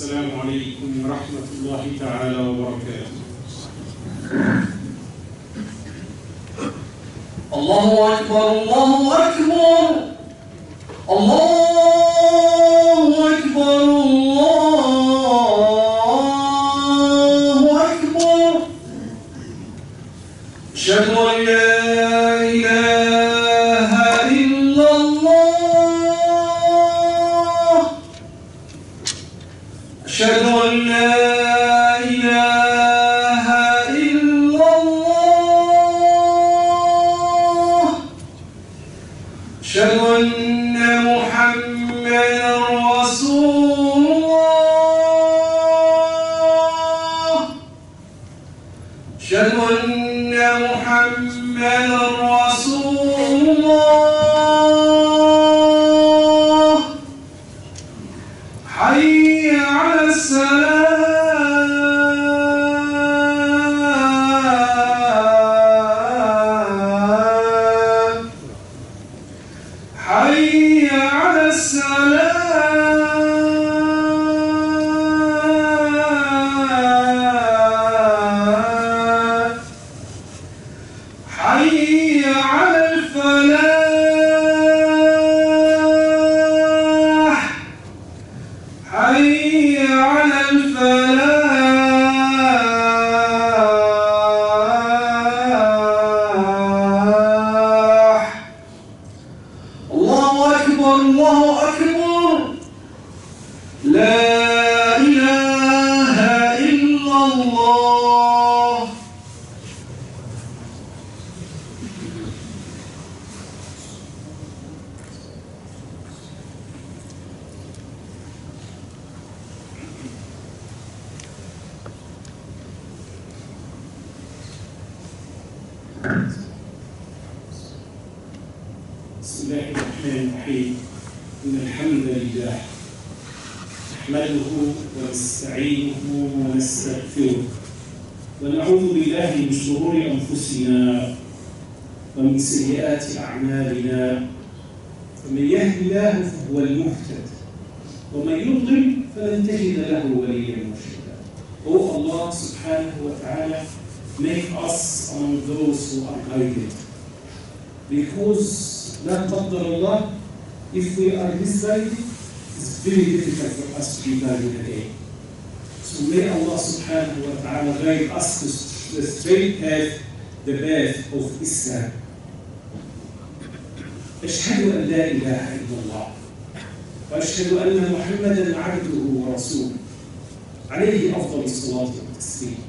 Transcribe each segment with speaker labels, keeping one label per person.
Speaker 1: السلام عليكم ورحمة الله تعالى وبركاته.
Speaker 2: الله أكبر الله أكبر الله أكبر الله أكبر. أشهد أن لا إله إلا الله. أشهد أن لا إله إلا الله. أشهد أن محمدا رسول الله. أشهد أن محمدا رسول الله. حي على السلام. حي على السلام. حي على الفلاح. حي على الفلاح. الله أكبر الله أكبر. لا إله إلا الله.
Speaker 1: بسم الله الرحمن الرحيم. إن الحمد لله نحمده ونستعينه ونستغفره ونعوذ بالله من شرور أنفسنا ومن سيئات أعمالنا. فمن يهد الله فهو المهتد ومن يضلل فلن تجد له وليا مرشدا. Oh Allah subhanahu wa ta'ala, make us among those who are guided. Because la qaddar Allah, if we are misguided, it's very difficult for us to be guided again. So may Allah subhanahu wa ta'ala guide us to the straight path, the path of Islam. أشهد أن لا إله إلا الله وأشهد أن محمدا عبده ورسوله عليه أفضل الصلاة والتسليم.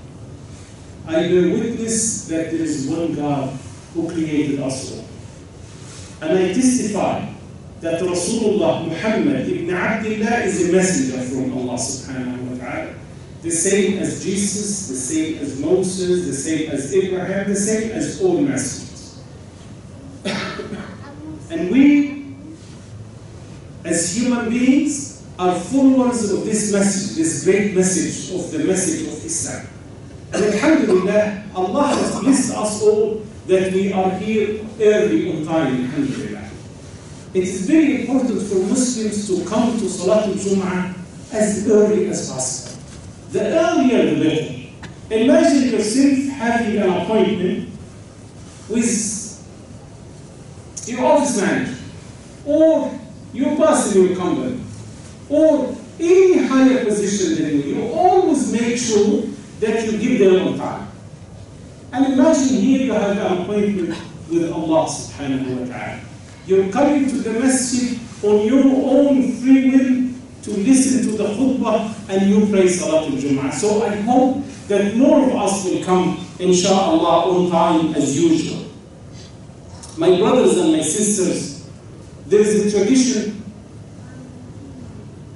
Speaker 1: I bear witness that there is one God who created us all. And I testify that Rasulullah Muhammad ibn Abdullah is a messenger from Allah subhanahu wa ta'ala. The same as Jesus, the same as Moses, the same as Abraham, the same as all messengers. And we, as human beings, are followers of this message, this great message of the message of Islam. And alhamdulillah, Allah has blessed us all that we are here early on time, alhamdulillah. It is very important for Muslims to come to Salatul Jum'ah as early as possible. The earlier the better. Imagine yourself having an appointment with your office manager, or your boss in your company, or any higher position than you. You always make sure that you give them on time. And imagine here you have an appointment with Allah subhanahu wa ta'ala. You're coming to the masjid on your own free will to listen to the khutbah and you pray Salatul Jum'ah. So I hope that more of us will come, inshallah, on time as usual. My brothers and my sisters, there is a tradition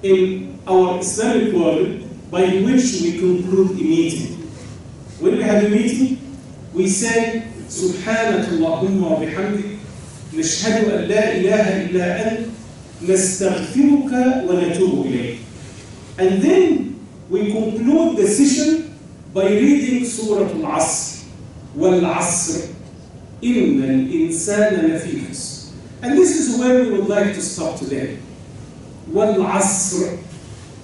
Speaker 1: in our Islamic world by which we conclude a meeting. When we have a meeting, we say, Subhanak Allahumma wa bihamdik, nashhadu an la ilaha illa ant, nastaghfiruka wa natubu ilayk. And then we conclude the session by reading Surah Al-Asr, Wal-Asr, Inna al-insana lafi khusr. And this is where we would like to stop today. Wal-Asr.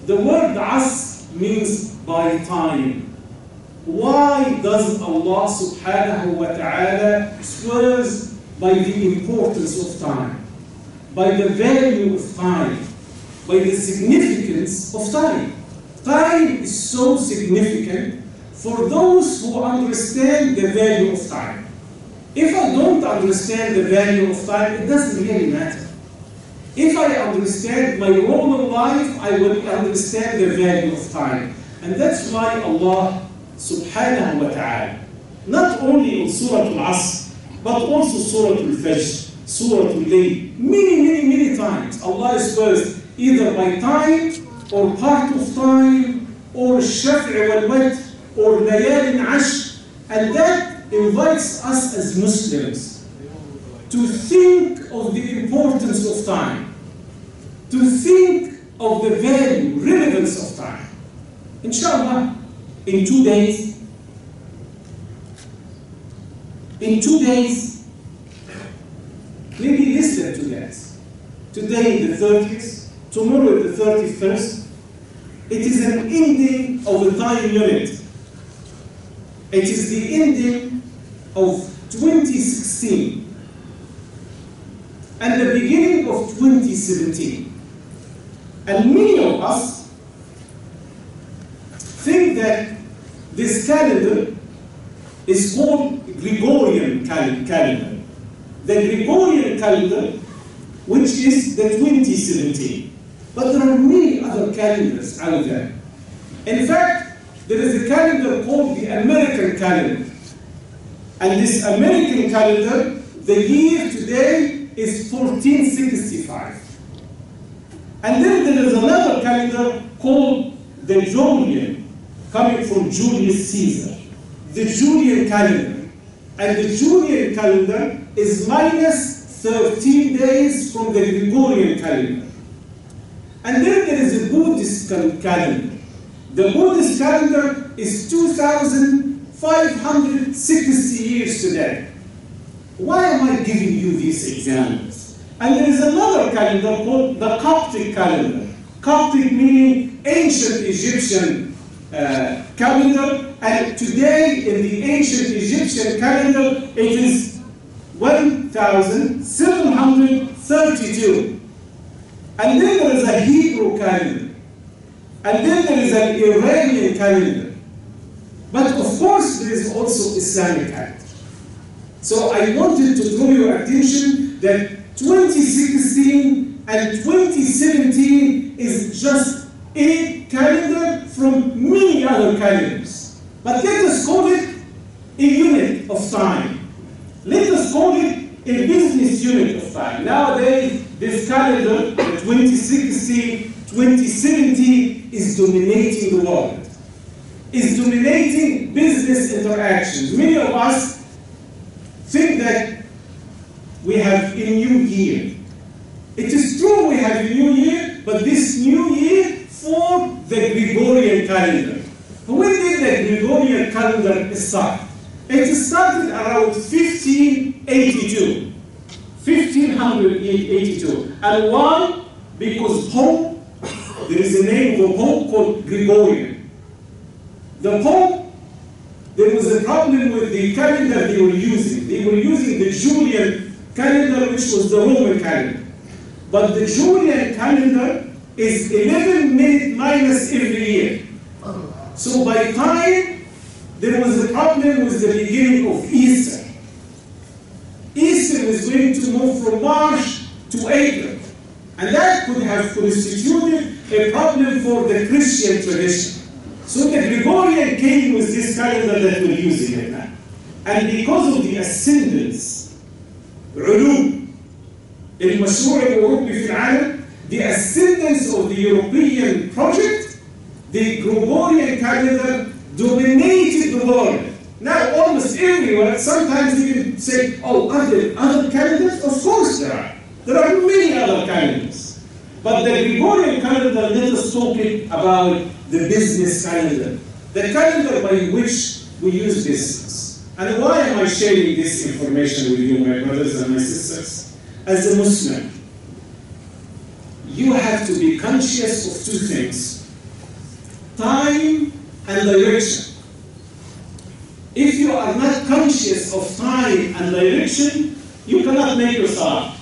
Speaker 1: The word asr means by time. Why does Allah subhanahu wa ta'ala swears by the importance of time, by the value of time, by the significance of time? Time is so significant for those who understand the value of time. If I don't understand the value of time, it doesn't really matter. If I understand my role in life, I will understand the value of time. And that's why Allah subhanahu wa ta'ala, not only in Surah Al-Asr, but also Surah Al-Fajr, Surah Al-Layl, many times, Allah swears either by time, or part of time, or Shaf'i wal-Watr, or Layal Ashr, and that invites us as Muslims to think of the importance of time, to think of the value, relevance of time. Inshallah, in 2 days, maybe listen to that. Today the 30th, tomorrow the 31st, it is an ending of a time unit. It is the ending of 2016 and the beginning of 2017. And many of us think that this calendar is called Gregorian calendar. The Gregorian calendar, which is the 2017. But there are many other calendars out there. In fact, there is a calendar called the American calendar. And this American calendar, the year today is 1465. And then there is another calendar called the Julian, coming from Julius Caesar. The Julian calendar. And the Julian calendar is minus 13 days from the Gregorian calendar. And then there is a Buddhist calendar. The Buddhist calendar is 2,560 years today. Why am I giving you these examples? And there is another calendar called the Coptic calendar. Coptic meaning ancient Egyptian calendar. And today in the ancient Egyptian calendar, it is 1,732. And then there is a Hebrew calendar. And then there is an Iranian calendar. But of course, there is also Islamic calendar. So I wanted to draw your attention that 2016 and 2017 is just a calendar from many other calendars. But let us call it a unit of time. Let us call it a business unit of time. Nowadays, this calendar, the 2016, 2017, is dominating the world. Is dominating business interactions. Many of us think that we have a new year. It is true we have a new year, but this new year for the Gregorian calendar. When did the Gregorian calendar start? It started around 1582. 1582. And why? Because Pope, there is a name of a Pope called Gregorian. The Pope, there was a problem with the calendar they were using. They were using the Julian calendar, which was the Roman calendar. But the Julian calendar is 11 minutes minus every year. So by time, there was a problem with the beginning of Easter. Easter was going to move from March to April. And that could have constituted a problem for the Christian tradition. So the Gregorian came with this calendar that we're using it now. And because of the ascendance, علوم المشروع الأوروبي في العالم, the ascendance of the European project, the Gregorian calendar dominated the world. Now almost everywhere, sometimes you can say, oh, are there other calendars? Of course there are. There are many other calendars. But the Gregorian calendar, let us talk about the business calendar. The calendar by which we use business. And why am I sharing this information with you, my brothers and my sisters? As a Muslim, you have to be conscious of two things. time and direction. If you are not conscious of time and direction, you cannot make your salah.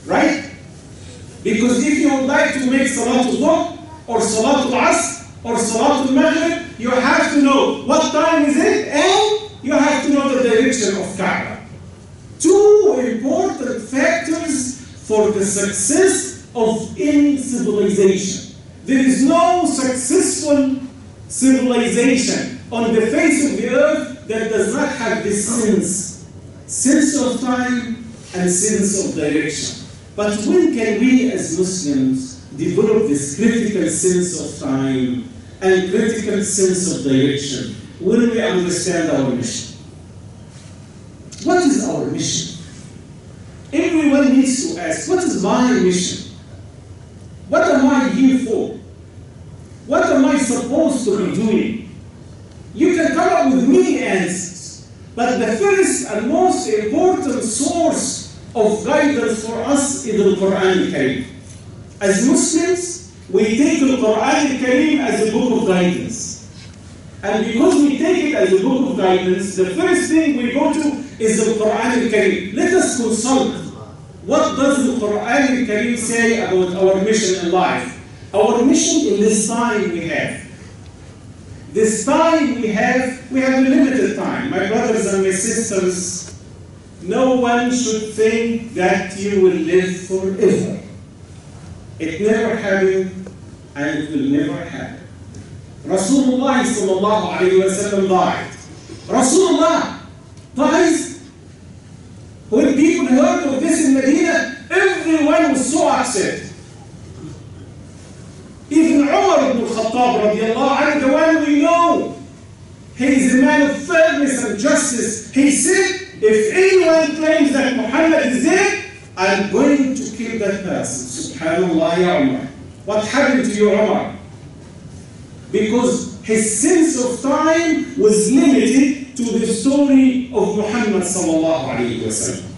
Speaker 1: Right? Because if you would like to make Salatul Dhuhr or Salatul Asr or Salatul Maghrib, you have to know what time is it and you have to know the direction of Kaaba. Two important factors for the success of any civilization. There is no successful civilization on the face of the earth that does not have this sense of time and sense of direction. But when can we as Muslims develop this critical sense of time and critical sense of direction? When we understand our mission. What is our mission? Everyone needs to ask, what is my mission? What am I here for? What am I supposed to be doing? You can come up with many answers, but the first and most important source of guidance for us is the Quran al-Karim. As Muslims, we take the Quran al-Karim as a book of guidance. And because we take it as a book of guidance, the first thing we go to is the Quran al-Karim. Let us consult. What does the Quran al-Karim say about our mission in life? Our mission in this time we have. This time we have a limited time. My brothers and my sisters, no one should think that you will live forever. It never happened and it will never happen. Rasulullah sallallahu alayhi wa sallam died. Rasulullah dies. When people heard of this in Medina, everyone was so upset. Even Umar ibn al-Khattab radiallahu anhu, the one we know, he is a man of fairness and justice. He said, if anyone claims that Muhammad is dead, I'm going to kill that person. Subhanallah ya Umar. What happened to you, Umar? Because his sense of time was limited to the story of Muhammad sallallahu alayhi wa sallam.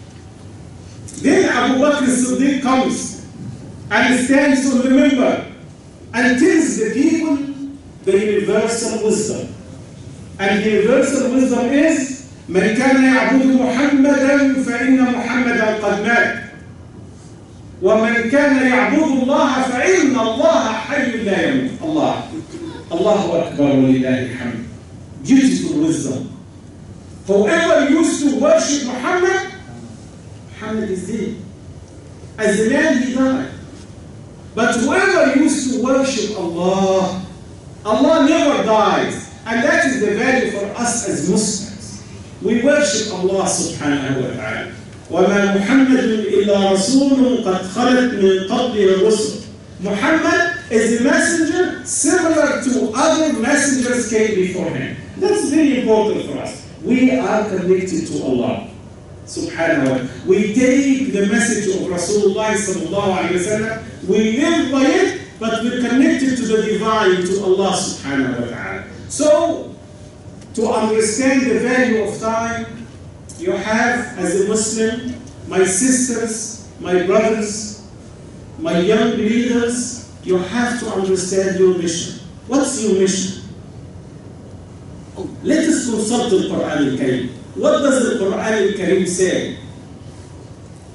Speaker 1: Then Abu Bakr as-Siddiq comes and stands on the minbar and tells the people the universal wisdom. And the universal wisdom is, من كان يعبد محمدا فإن محمدا قد مات. ومن كان يعبد الله فإن الله حي لا يموت. Allahu Akbar wa lillahi alhamd. Beautiful wisdom. Whoever used to worship Muhammad is dead. As a man, he died. But whoever used to worship Allah never dies. And that is the value for us as Muslims. We worship Allah subhanahu wa ta'ala. وَمَا مُحَمَّدٌ إِلَّا رَسُولٌ قَدْ خَلَتْ مِنْ قَبْلِهِ الرُّسُلُ. Muhammad is a messenger similar to other messengers came before him. That's very important for us. We are connected to Allah subhanahu wa ta'ala. We take the message of Rasulullah sallallahu alayhi wa sallam, we live by it, but we're connected to the divine, to Allah subhanahu wa ta'ala. So, to understand the value of time, you have, as a Muslim, my sisters, my brothers, my young leaders, you have to understand your mission. What's your mission? Let us consult the Quran al-Karim. What does the Quran al-Karim say?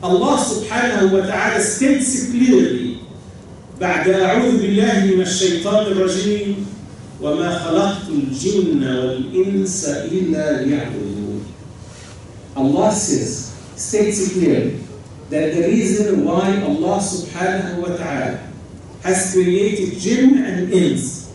Speaker 1: Allah subhanahu wa ta'ala states clearly, بعد أعوذ بالله من الشيطان الرجيم وما خلقت الجن والإنس إلا ليعبدون. Allah states clearly that the reason why Allah subhanahu wa ta'ala has created jinn and ins,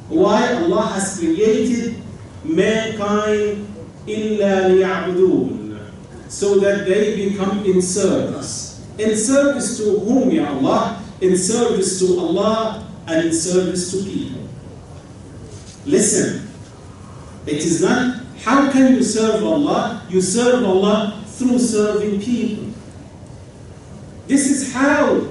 Speaker 1: why Allah has created mankind إِلَّا لِيَعْبُدُونَ, so that they become in service. In service to whom, Ya Allah? In service to Allah and in service to people. Listen, it is not, how can you serve Allah? You serve Allah through serving people. This is how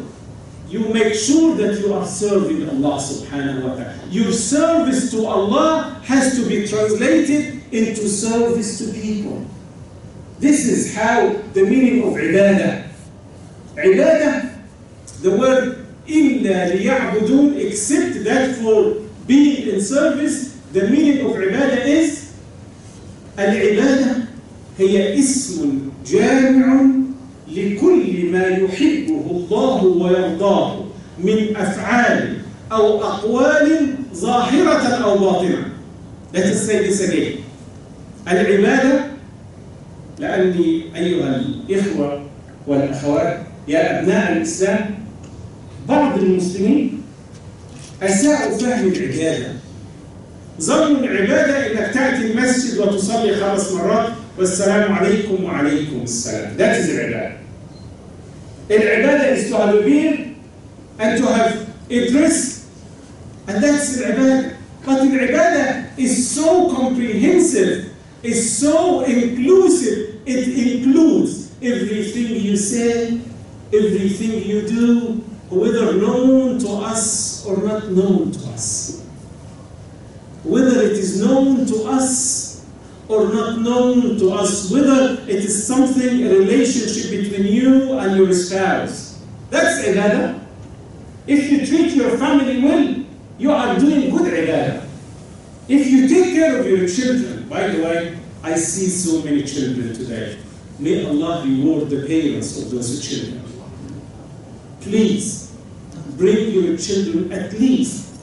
Speaker 1: you make sure that you are serving Allah subhanahu wa ta'ala. Your service to Allah has to be translated into service to people. This is how the meaning of ibadah. Ibadah, the word إِلَّا لِيَعْبُدُونَ, except that for being in service. The meaning of عبادة is العبادة هي اسم جامع لكل ما يحبه الله ويرضاه من أفعال أو أقوال ظاهرة أو باطنة. Let us say this again. العبادة، لأني أيها الإخوة والأخوات يا أبناء الإسلام، بعض المسلمين أساءوا فهم العبادة. ظنوا العبادة إنك تأتي المسجد وتصلي 5 مرات والسلام عليكم وعليكم السلام. That is العبادة. العبادة is to have a beard and to have a dress, and that's العبادة. But العبادة is so comprehensive, is so inclusive. It includes everything you say, everything you do, whether known to us or not known to us. Whether it is known to us or not known to us, whether it is something, a relationship between you and your spouse. That's ibadah. If you treat your family well, you are doing good ibadah. If you take care of your children, by the way, I see so many children today. May Allah reward the parents of those children. Please, bring your children at least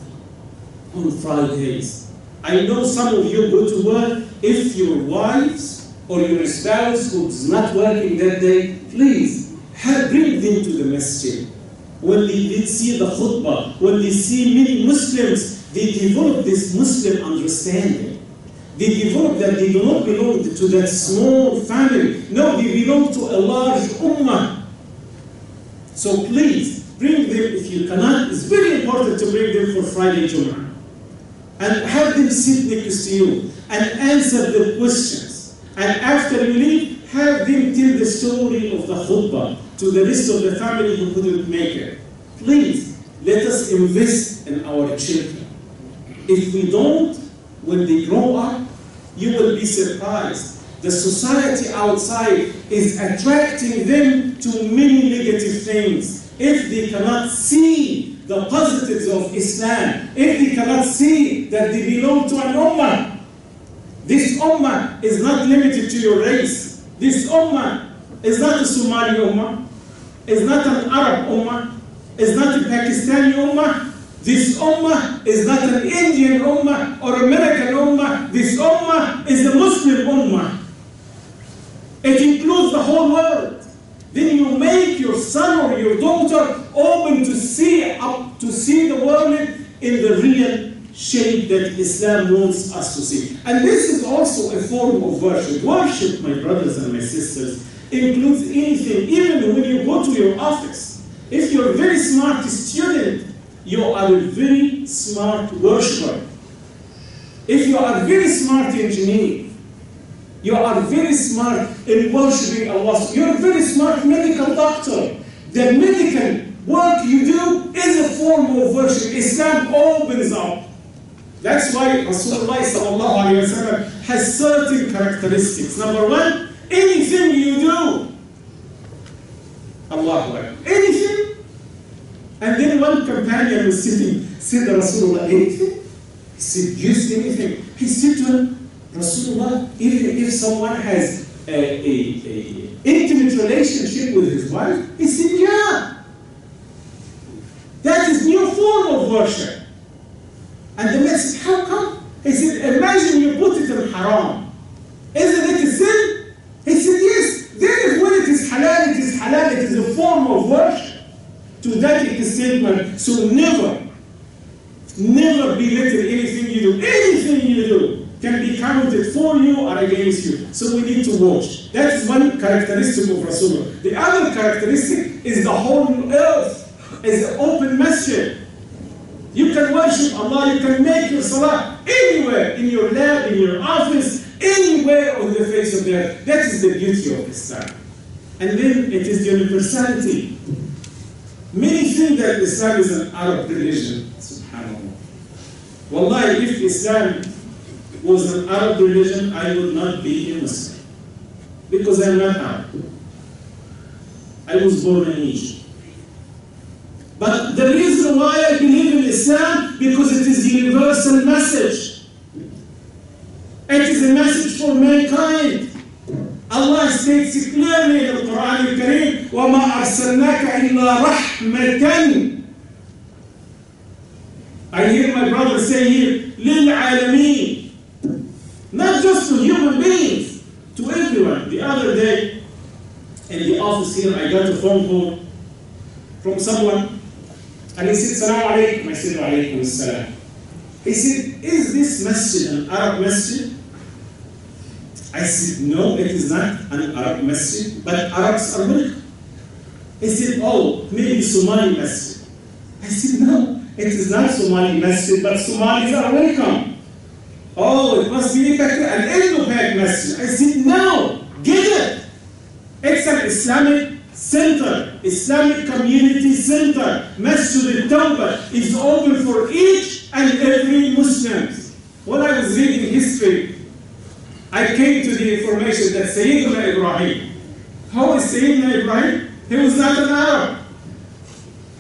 Speaker 1: on Fridays. I know some of you go to work. If your wives or your spouse who is not working that day, please bring them to the masjid. When they see the khutbah, when they see many Muslims, they develop this Muslim understanding. They develop that they do not belong to that small family. No, they belong to a large ummah. So please, bring them if you cannot. It's very important to bring them for Friday Jummah. And have them sit next to you and answer the questions. And after you leave, have them tell the story of the khutbah to the rest of the family who couldn't make it. Please, let us invest in our children. If we don't, when they grow up, you will be surprised. The society outside is attracting them to many negative things. If they cannot see the positives of Islam, if they cannot see that they belong to an ummah, this ummah is not limited to your race. This ummah is not a Somali ummah, is not an Arab ummah, is not a Pakistani ummah. This ummah is not an Indian ummah or American ummah. This ummah is a Muslim ummah. It includes the whole world. Then you make your son or your daughter open to see the world in the real shape that Islam wants us to see. And this is also a form of worship. Worship, my brothers and my sisters, includes anything, even when you go to your office. If you're a very smart student, you are a very smart worshiper. If you are a very smart engineer, you are very smart in worshiping Allah. You're a very smart medical doctor. The medical work you do is a form of worship. Islam opens up. That's why Rasulullah has certain characteristics. Number one, anything you do, Allahu Akbar, anything. And then one companion was sitting, said Rasulullah, anything? He said, yes, anything. He said to him, Rasulullah, even if someone has a intimate relationship with his wife, he said, yeah. That is new form of worship. And the man said, how come? He said, imagine you put it in haram. Isn't it a sin? He said, yes. Then when it is halal, it is halal. It is a form of worship. To that extent, so never belittle anything you do. Anything you do can be counted for you or against you. So we need to watch. That is one characteristic of Rasulullah. The other characteristic is the whole earth is an open masjid. You can worship Allah, you can make your salah anywhere, in your lab, in your office, anywhere on the face of the earth. That is the beauty of Islam. And then it is universality. Many think that Islam is an Arab religion. Subhanallah. Wallahi, if Islam was an Arab religion, I would not be a Muslim. Because I'm not Arab. I was born in Egypt. But the reason why I believe in Islam, because it is a universal message. It is a message for mankind. Allah states clearly in the Quran al-Kareem, وَمَا أَرْسَلْنَاكَ إِلَّا رَحْمَةً. I hear my brother say here, لِلْعَالَمِينَ. Not just to human beings, to everyone. The other day, in the office here, I got a phone call from someone, and he said, Salaam alaikum. I said, Wa alaikum assalam. He said, is this masjid an Arab masjid? I said, no, it is not an Arab masjid, but Arabs are welcome. He said, oh, maybe Somali masjid. I said, no, it is not Somali masjid, but Somalis are welcome. Oh, it must be an Indo-Pak masjid. I said, no, get it. It's an Islamic center, Islamic community center. Masjid Al-Tawba is open for each and every Muslim. When I was reading history, I came to the information that Sayyidina Ibrahim, how is Sayyidina Ibrahim? He was not an Arab.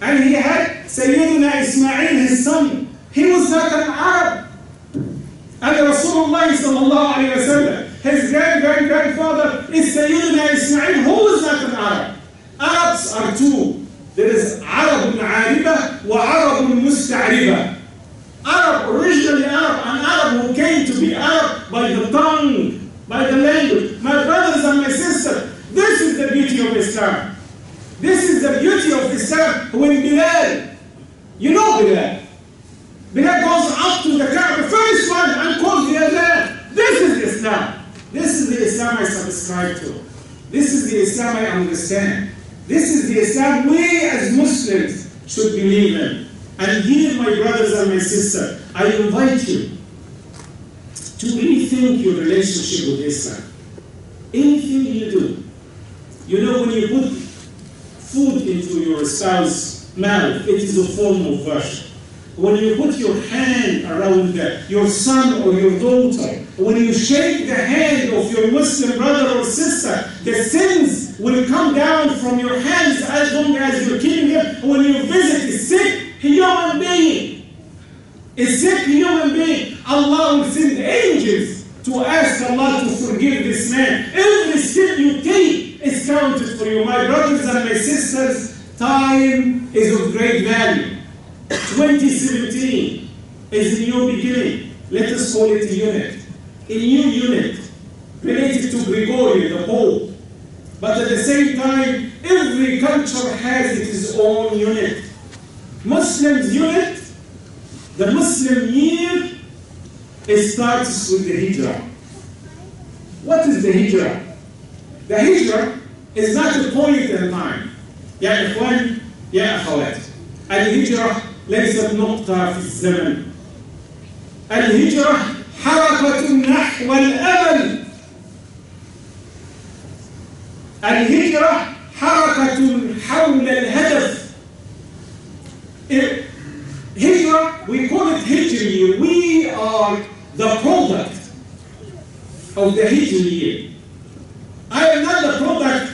Speaker 1: And he had Sayyidina Ismail, his son. He was not an Arab. And Rasulullah sallallahu alayhi wa sallam, his grandfather is Sayyidina Ismail, who was not an Arab. Arabs are two. There is Arab Ariba wa Arab Musta'riba. Arab, originally Arab, an Arab who came to be Arab by the tongue, by the language. My brothers and my sisters, this is the beauty of Islam. This is the beauty of Islam. When Bilal, you know Bilal. Bilal goes up to the Kaaba, first one, and calls the Adhan. This is Islam. This is the Islam I subscribe to. This is the Islam I understand. This is the Islam we as Muslims should believe in. And here, my brothers and my sisters, I invite you to rethink your relationship with Islam. Anything you do. You know, when you put food into your spouse's mouth, it is a form of worship. When you put your hand around your son or your daughter, when you shake the hand of your Muslim brother or sister, the sins will come down from your hands as long as you're killing him. When you visit a sick human being, Allah will send angels to ask Allah to forgive this man. Every step you take is counted for you. My brothers and my sisters, time is of great value. 2017 is a new beginning. Let us call it a unit. A new unit related to Gregory, the Pope. But at the same time, every culture has its own unit. Muslims' unit, the Muslim year, it starts with the Hijrah. What is the Hijrah? The Hijrah is not a point in time. يا إخوان يا أخوات، الهجرة ليست نقطة في الزمن. الهجرة حركة نحو الأمل. الهجرة حركة حول الهدف. Hijrah, we call it Hijri. We are the product of the Hijri year. I am not the product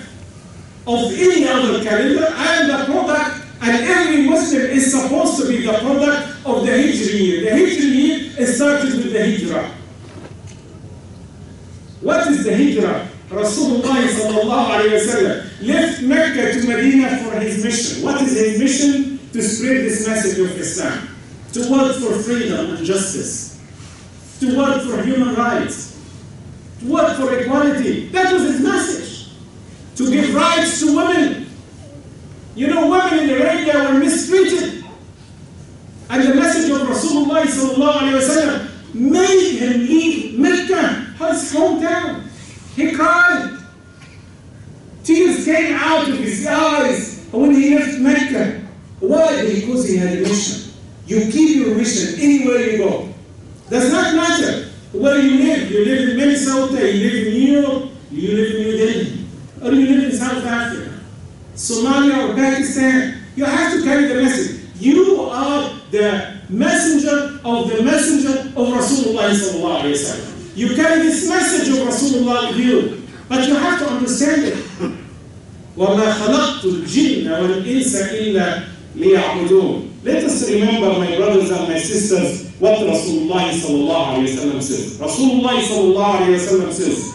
Speaker 1: of any other calendar. I am the product, and every Muslim is supposed to be the product of the Hijri year. The Hijri year started with the Hijrah. What is the Hijrah? Rasulullah sallallahu alayhi wa sallam left Mecca to Medina for his mission. What is his mission? To spread this message of Islam. To work for freedom and justice. To work for human rights. To work for equality. That was his message. To give rights to women. You know, women in Arabia were mistreated. And the message of Rasulullah sallallahu alayhi wa sallam made him leave Mecca, his hometown. He cried. Tears came out of his eyes when he left Mecca. Why? Because he had a mission. You keep your mission anywhere you go. Does not matter where you live. You live in Minnesota, you live in New York, you live in New Delhi, or you live in South Africa, Somalia or Pakistan. You have to carry the message. You are the messenger of Rasulullah sallallahu alayhi wa sallam. You carry this message of Rasulullah with you, but you have to understand it. وَمَا خَلَقْتُ الْجِنَّ وَالْإِنسَ إِلَّا ليعبدون. Let us remember, my brothers and my sisters, what Rasulullah sallallahu alayhi wa sallam says. Rasulullah sallallahu alayhi wa sallam says,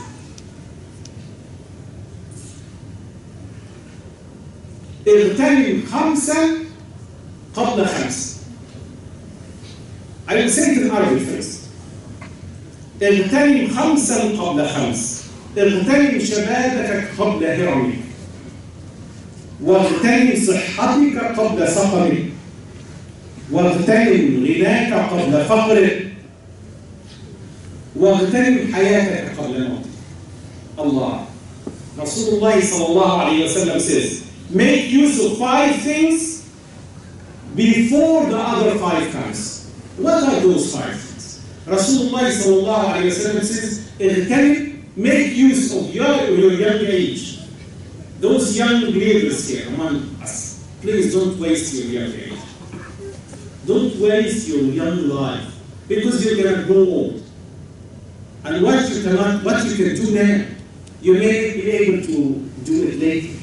Speaker 1: اغتنم خمسا قبل خمس. I will say it in Arabic first. اغتنم خمسا قبل خمس. اغتنم شبابك قبل هرمك. واغتنم صحتك قبل سقمك. واغتنم غناك قبل فقرك. واغتنم حياتك قبل موتك. Allah. Rasulullah sallallahu alayhi wa sallam says, make use of 5 things before the other 5 comes. What are those 5 things? Rasulullah sallallahu alayhi wa sallam says, make use of your young age. Those young believers here among us, please don't waste your young age. Don't waste your young life, because you're going to grow old. And what you can do now, you may be able to do it later.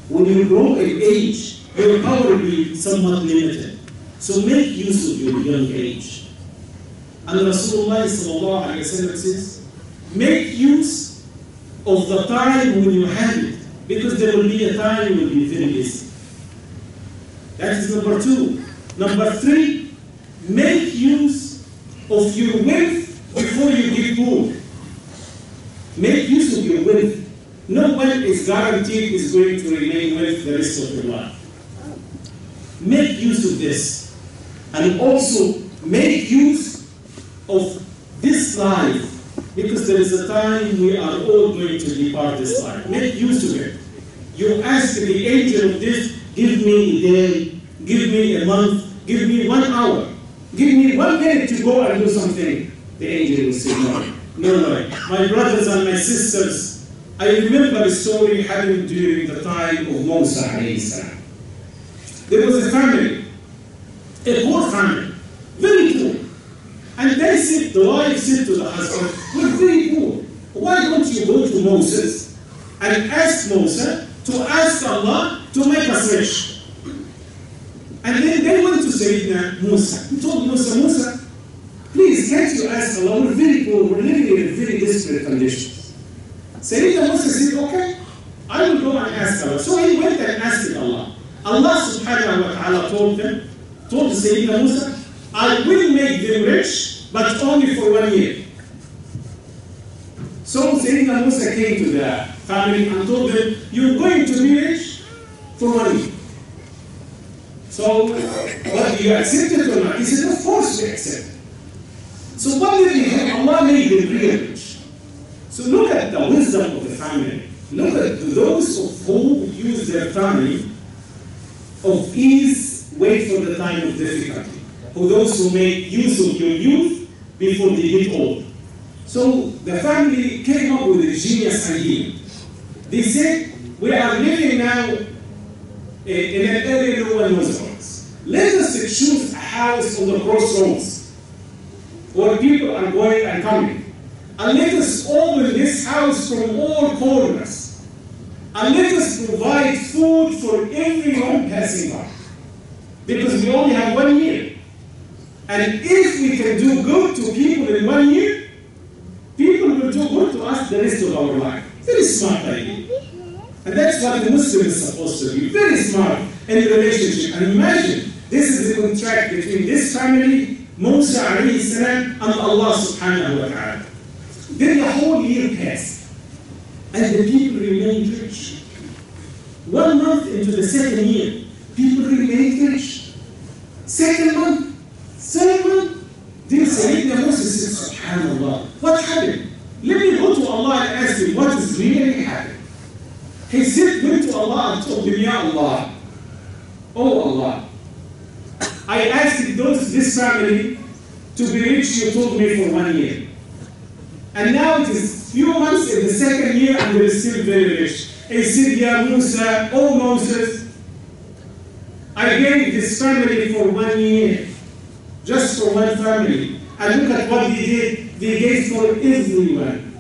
Speaker 1: When you grow in age, your power will be somewhat limited. So make use of your young age. And Rasulullah sallallahu alayhi wa sallam says, make use of the time when you have it, because there will be a time you will be very busy. That is number 2. Number 3, make use of your wealth before you get poor. Make use of your wealth. No one is guaranteed is going to remain with the rest of your life. Make use of this. And also make use of this life, because there is a time we are all going to depart this life. Make use of it. You ask the angel of this, give me a day, give me a month, give me 1 hour, give me 1 minute to go and do something. The angel will say no. No. My brothers and my sisters, I remember a story happened during the time of Musa alayhi salam. There was a family, a poor family, very poor. And the wife said to the husband, we're very poor. Why don't you go to Moses and ask Musa to ask Allah to make us rich? And then they went to Sayyidina Musa. He told Musa, please, can't you ask Allah? We're very poor. We're living in very desperate conditions. Sayyidina Musa said, okay, I will go and ask Allah. So he went and asked Allah. Allah subhanahu wa ta'ala told Sayyidina Musa, I will make them rich, but only for 1 year. So Sayyidina Musa came to the family and told them, you're going to be rich for 1 year. So, what, do you accept it or not? He said, of course we accept it. So what did he do? Allah made them really rich. So look at the wisdom of the family. Look at those who use their family of ease, wait for the time of difficulty. For those who make use of your youth before they get old. So the family came up with a genius idea. They said, we are living now in an area no one knows about. Let us choose a house on the crossroads where people are going and coming. And let us open this house from all corners. And let us provide food for everyone passing by. Because we only have 1 year. And if we can do good to people in 1 year, people will do good to us the rest of our life. Very smart idea. And that's what the Muslim is supposed to be. Very smart in the relationship. And imagine, this is the contract between this family, Musa alayhi salam, and Allah subhanahu wa ta'ala. Then the whole year passed. And the people remained rich. 1 month into the 2nd year, people remained rich. 2nd month, 3rd month, then Sayyidina Musa said, subhanallah, what happened? Let me go to Allah and ask him what is really happening. He said, went to Allah and told him, Ya Allah, oh Allah, I asked this family to be rich, you told me for 1 year. And now it is few months in the 2nd year and they are still very rich. He said, Ya Musa, oh Moses, I gave this family for 1 year, just for one family. And look at what they did. They gave for everyone.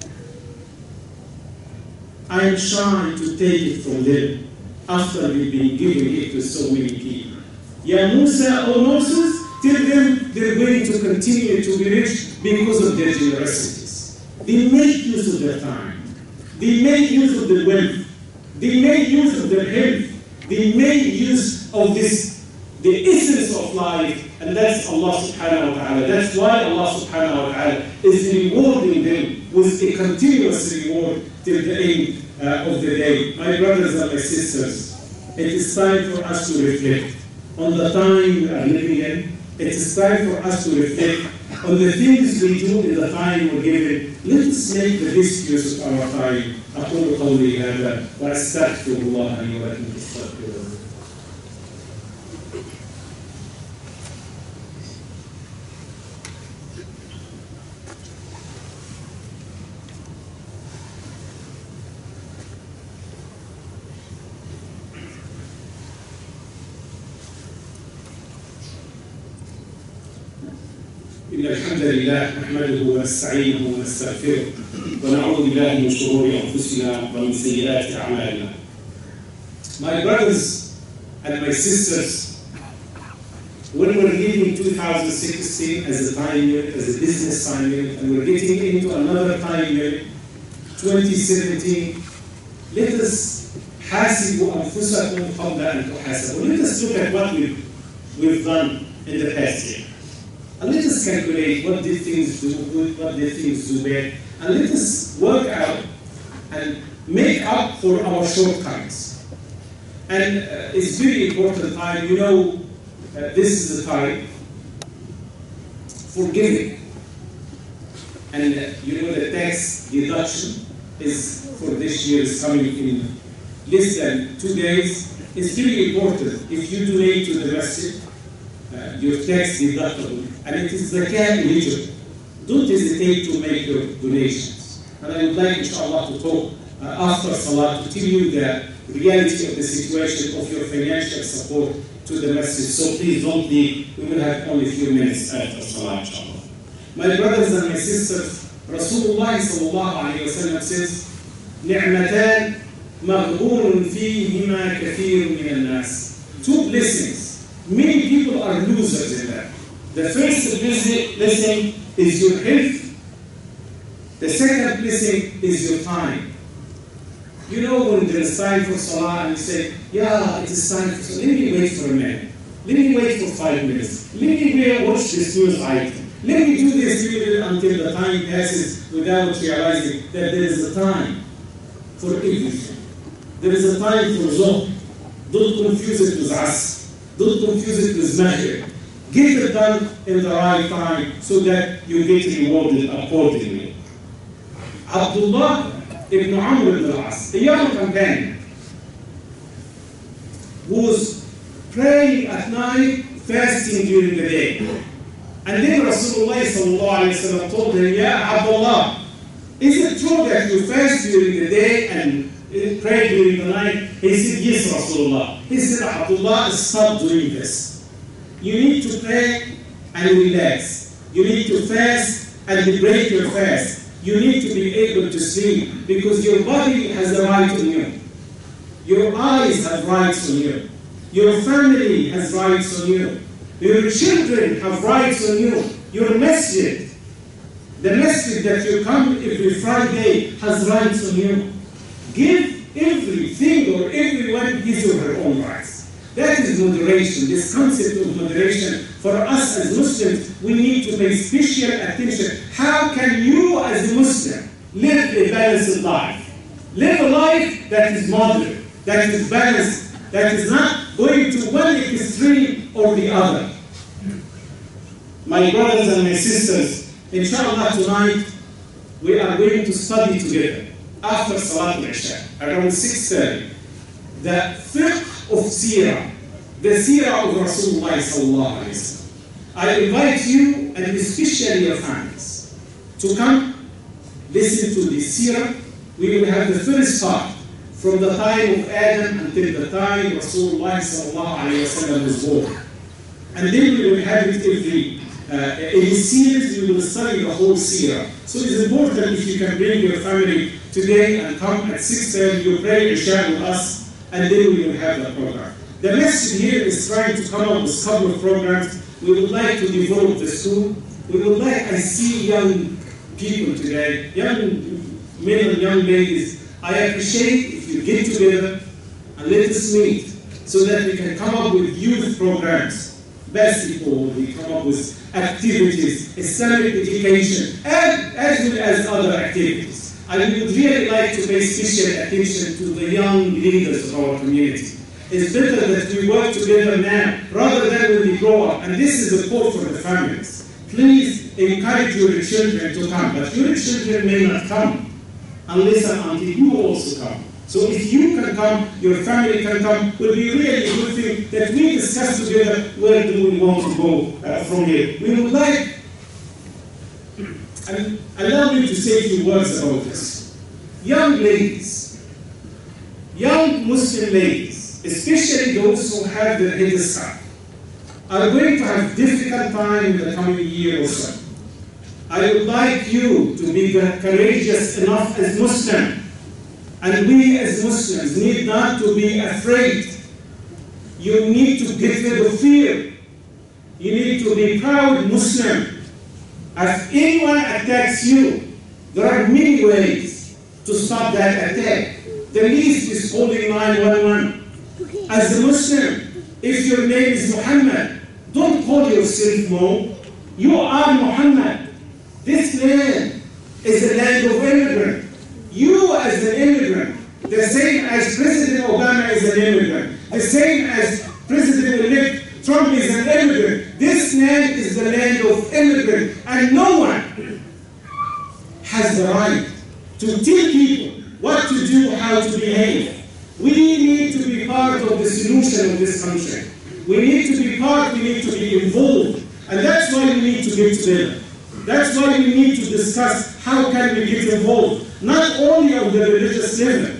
Speaker 1: I am shy to take it from them after we've been giving it to so many people. Ya Musa or Moses, tell them they're going to continue to be rich because of their generosities. They make use of their time. They make use of their wealth. They make use of their health. They make use of this, the essence of life, and that's Allah subhanahu wa ta'ala. That's why Allah subhanahu wa ta'ala is rewarding them with a continuous reward till the end of the day. My brothers and my sisters, it is time for us to reflect on the time we are living in. It is time for us to reflect on the things we do in the time we're given. Let us make the best use of our time. أقول قولي هذا وأستغفر الله لي ولكم فاستغفروه. إن الحمد لله نحمده ونستعينه ونستغفره ونعوذ بالله من شرور أنفسنا ومن سيئات أعمالنا. My brothers and my sisters, when we're leaving 2016 as a time year, as a business time year, and we're getting into another time year, 2017, let us حاسبوا أنفسكم قبل أن تحاسبوا. Let us look at what we've done in the past year. And let us calculate what did things do good, what did things do bad, and let us work out and make up for our shortcomings. And it's very important time, you know, this is the time for giving. And you know the tax deduction is for this year is coming in less than 2 days. It's very important if you donate to the Masjid, your tax deductible, and it is zakat eligible. Don't hesitate to make your donations. And I would like, inshallah, to talk after Salah to tell you the reality of the situation of your financial support to the Masjid. So please don't leave. We will have only a few minutes after Salah, inshallah. My brothers and my sisters, Rasulullah sallallahu alayhi wa sallam says, نعمتان مغبون فيهما كثير من الناس. 2 blessings. Many people are losers in that. The first blessing is your health. The second blessing is your time. You know when there is time for Salah and you say, yeah, it is time for Salah. Let me wait for a minute. Let me wait for 5 minutes. Let me watch this news item. Let me do this until the time passes without realizing that there is a time for everything. There is a time for Zohar. Don't confuse it with Asr. Don't confuse it with Maghrib. Get it done in the right time so that you get rewarded accordingly. Abdullah ibn Amr ibn al-As, a young companion, who was praying at night, fasting during the day. And then Rasulullah sallallahu alayhi wa sallam told him, Ya Abdullah, is it true that you fast during the day and pray during the night? He said, yes, Rasulullah. He said, Abdullah, stop doing this. You need to pray and relax. You need to fast and break your fast. You need to be able to sleep because your body has a right on you. Your eyes have rights on you. Your family has rights on you. Your children have rights on you. Your masjid, the masjid that you come every Friday, has rights on you. Give everything or everyone his or her own rights. That is moderation. This concept of moderation, for us as Muslims, we need to pay special attention. How can you as a Muslim live a balanced life? Live a life that is moderate, that is balanced, that is not going to one extreme or the other. My brothers and my sisters, inshallah tonight we are going to study together after Salat al-Isha, around 6:30, the fiqh of Seerah, the Seerah of Rasulullah sallallahu alayhi wa sallam. I invite you, and especially your families, to come listen to the Seerah. We will have the first part, from the time of Adam until the time Rasulullah sallallahu alayhi wa sallam was born. And then we will have it every, in this series, we will study the whole Seerah. So it's important if you can bring your family today and come at 6:30, you pray Isha with us, and then we will have the program. The Masjid here is trying to come up with a couple of programs. We would like to develop the school. We would like, I see young people today, young men and young ladies. I appreciate if you get together and let us meet so that we can come up with youth programs, basketball, we come up with activities, Islamic education, and as well as other activities. I would really like to pay special attention to the young leaders of our community. It's better that we work together now rather than when we grow up. And this is a call for the families. Please encourage your children to come, but your children may not come unless and until you also come. So if you can come, your family can come, it will be really a good thing that we discuss together where do we want to go from here. We would like, and allow me to say a few words about this. Young ladies, young Muslim ladies, especially those who have the hijab, are going to have difficult time in the coming year or so. I would like you to be courageous enough as Muslims. And we as Muslims need not to be afraid. You need to get rid of fear. You need to be proud Muslim. If anyone attacks you, there are many ways to stop that attack. The least is calling 911. As a Muslim, if your name is Muhammad, don't call yourself Mo. You are Muhammad. This land is a land of immigrants. You as an immigrant, the same as President Obama is an immigrant, the same as President-elect Trump is an immigrant. This land is the land of immigrants, and no one has the right to tell people what to do, how to behave. We need to be part of the solution of this country. We need to be part, we need to be involved, and that's why we need to get together. That's why we need to discuss how can we get involved, not only on the religious level.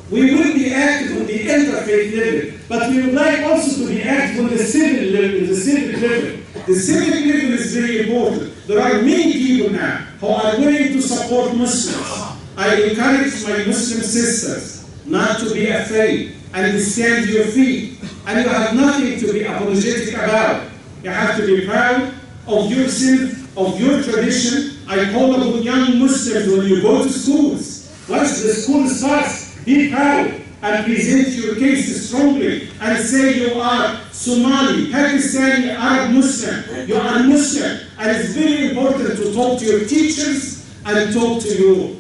Speaker 1: We will be active on the interfaith level, but we would like also to be active on the civil level, the civic level. The civic level is very important. There are many people now who are willing to support Muslims. I encourage my Muslim sisters not to be afraid and stand your feet. And you have nothing to be apologetic about. You have to be proud of yourself, of your tradition. I call upon young Muslims when you go to schools. Once the school starts, be proud and present your case strongly and say you are Somali, Pakistani, Arab Muslim. You are Muslim. And it's very important to talk to your teachers and talk to your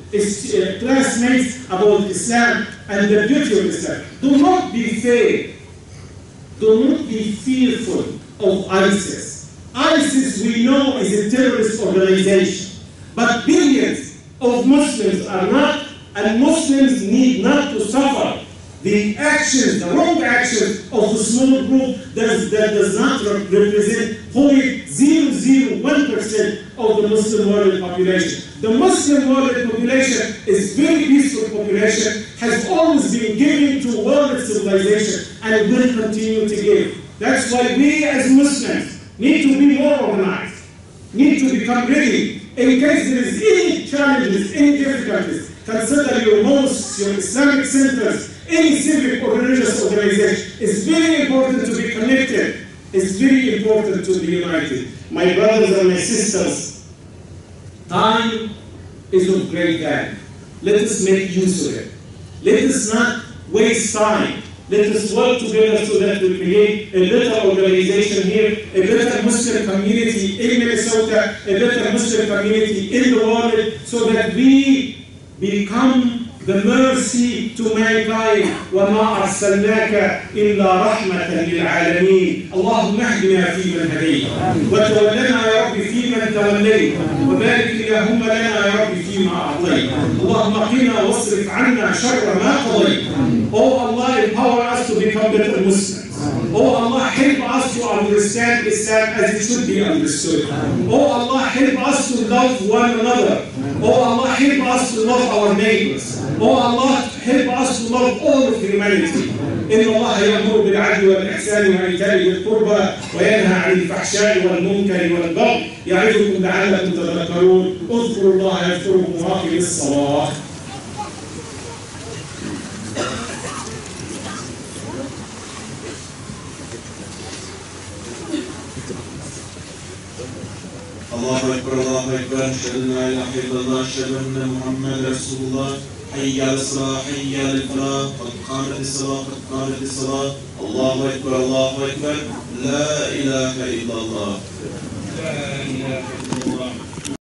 Speaker 1: classmates about Islam and the beauty of Islam. Do not be fake. Do not be fearful of ISIS. ISIS, we know, is a terrorist organization, but billions of Muslims are not, and Muslims need not to suffer the actions, the wrong actions of the small group that does not represent 0.001% of the Muslim world population. The Muslim world population is very peaceful population, has always been giving to world civilization, and will continue to give. That's why we as Muslims need to be more organized, need to become ready. In case there is any challenges, any difficulties, consider your mosques, your Islamic centers, any civic or religious organization. It's very important to be connected. It's very important to be united. My brothers and my sisters, time is of great value. Let us make use of it. Let us not waste time. Let us work together so that we create a better organization here, a better Muslim community in Minnesota, a better Muslim community in the world, so that we become the mercy to mankind. وَمَا أَرْسَلْنَاكَ إِلَّا رَحْمَةً لِلْعَالَمِينَ. اللهم اهدنا فيمن هديت وتولنا يا رب فيمن توليت وبارك اللهم لنا يا رب فيما أعطيت. اللهم قنا واصرف عنا شر ما قضيت. Oh Allah, empower us to become better Muslims. Oh Allah, help us to understand Islam as it should be understood. Oh Allah, help us to love one another. Oh Allah, help us to love our neighbors. Oh Allah, help us to love all of humanity. إن الله يأمر بالعدل والإحسان وإيتاء ذي القربى وينهى عن الفحشاء والمنكر والبغي يعظكم لعلكم تذكرون. اذكروا الله يذكركم وأقيموا الصلاة.
Speaker 3: الله أكبر الله أكبر أشهد أن لا إله إلا الله أشهد أن محمد رسول الله حي على الصلاة حي على الفلاح قد قامت الصلاة قد قامت الصلاة الله أكبر لا إله إلا الله.